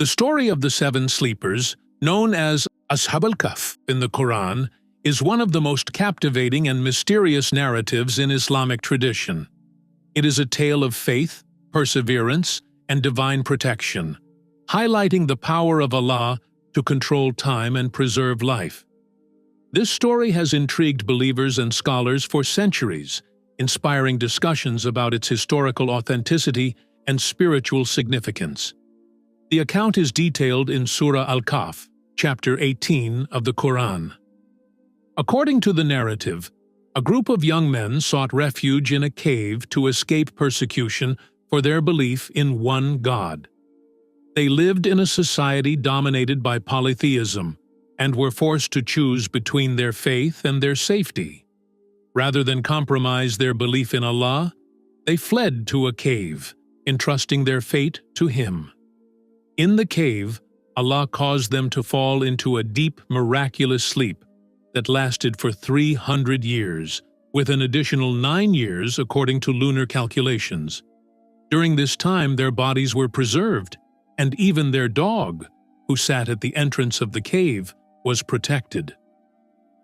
The story of the seven sleepers, known as Ashab al-Kahf in the Quran, is one of the most captivating and mysterious narratives in Islamic tradition. It is a tale of faith, perseverance, and divine protection, highlighting the power of Allah to control time and preserve life. This story has intrigued believers and scholars for centuries, inspiring discussions about its historical authenticity and spiritual significance. The account is detailed in Surah Al-Kahf, chapter 18 of the Quran. According to the narrative, a group of young men sought refuge in a cave to escape persecution for their belief in one God. They lived in a society dominated by polytheism and were forced to choose between their faith and their safety. Rather than compromise their belief in Allah, they fled to a cave, entrusting their fate to Him. In the cave, Allah caused them to fall into a deep, miraculous sleep that lasted for 300 years, with an additional 9 years according to lunar calculations. During this time, their bodies were preserved, and even their dog, who sat at the entrance of the cave, was protected.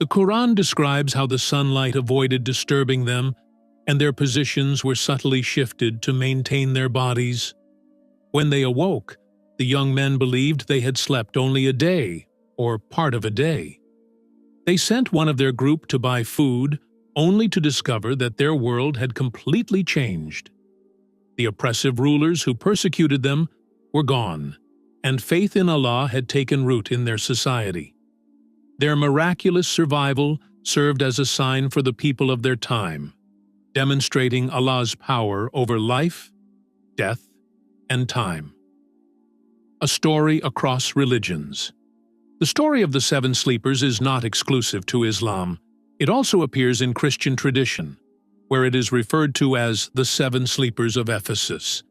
The Quran describes how the sunlight avoided disturbing them, and their positions were subtly shifted to maintain their bodies. When they awoke, the young men believed they had slept only a day, or part of a day. They sent one of their group to buy food, only to discover that their world had completely changed. The oppressive rulers who persecuted them were gone, and faith in Allah had taken root in their society. Their miraculous survival served as a sign for the people of their time, demonstrating Allah's power over life, death, and time. A story across religions. The story of the seven sleepers is not exclusive to Islam. It also appears in Christian tradition, where it is referred to as the seven sleepers of Ephesus.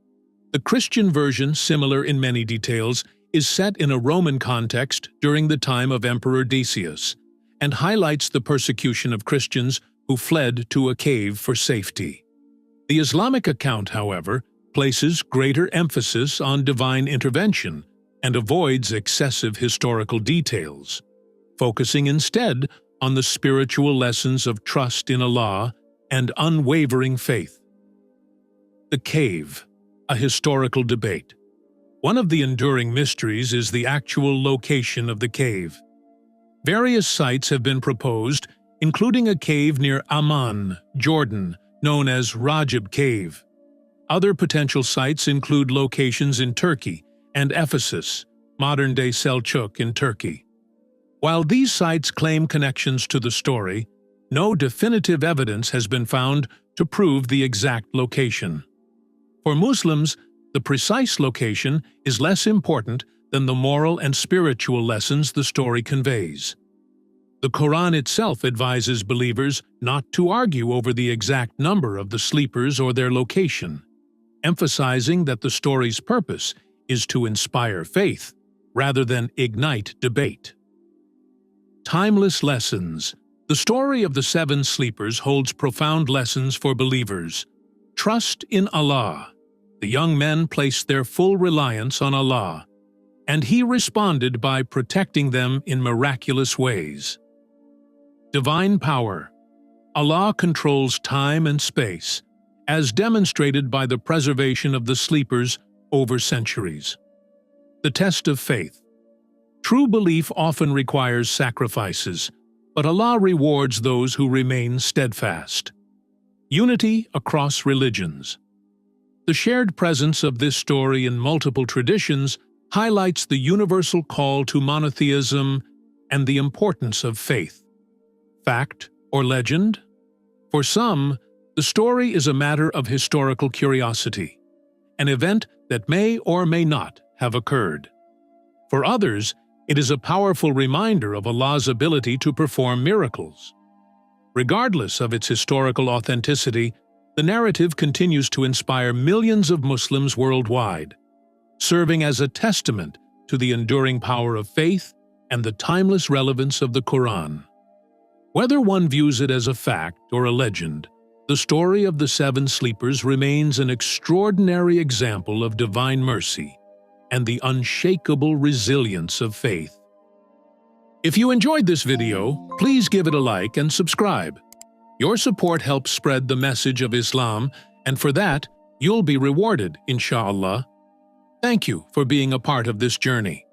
The Christian version, similar in many details, is set in a Roman context during the time of Emperor Decius, and highlights the persecution of Christians who fled to a cave for safety. The Islamic account, however, places greater emphasis on divine intervention and avoids excessive historical details, focusing instead on the spiritual lessons of trust in Allah and unwavering faith. The cave, a historical debate. One of the enduring mysteries is the actual location of the cave. Various sites have been proposed, including a cave near Amman, Jordan, known as Rajab Cave. Other potential sites include locations in Turkey and Ephesus, modern-day Selçuk in Turkey. While these sites claim connections to the story, no definitive evidence has been found to prove the exact location. For Muslims, the precise location is less important than the moral and spiritual lessons the story conveys. The Quran itself advises believers not to argue over the exact number of the sleepers or their location, emphasizing that the story's purpose is to inspire faith rather than ignite debate. Timeless lessons. The story of the seven sleepers holds profound lessons for believers. Trust in Allah. The young men placed their full reliance on Allah, and He responded by protecting them in miraculous ways. Divine power. Allah controls time and space, as demonstrated by the preservation of the sleepers over centuries. The test of faith. True belief often requires sacrifices, but Allah rewards those who remain steadfast. Unity across religions. The shared presence of this story in multiple traditions highlights the universal call to monotheism and the importance of faith. Fact or legend? For some, the story is a matter of historical curiosity, an event that may or may not have occurred. For others, it is a powerful reminder of Allah's ability to perform miracles. Regardless of its historical authenticity, the narrative continues to inspire millions of Muslims worldwide, serving as a testament to the enduring power of faith and the timeless relevance of the Quran. Whether one views it as a fact or a legend, the story of the seven sleepers remains an extraordinary example of divine mercy and the unshakable resilience of faith. If you enjoyed this video, please give it a like and subscribe. Your support helps spread the message of Islam, and for that, you'll be rewarded, inshallah. Thank you for being a part of this journey.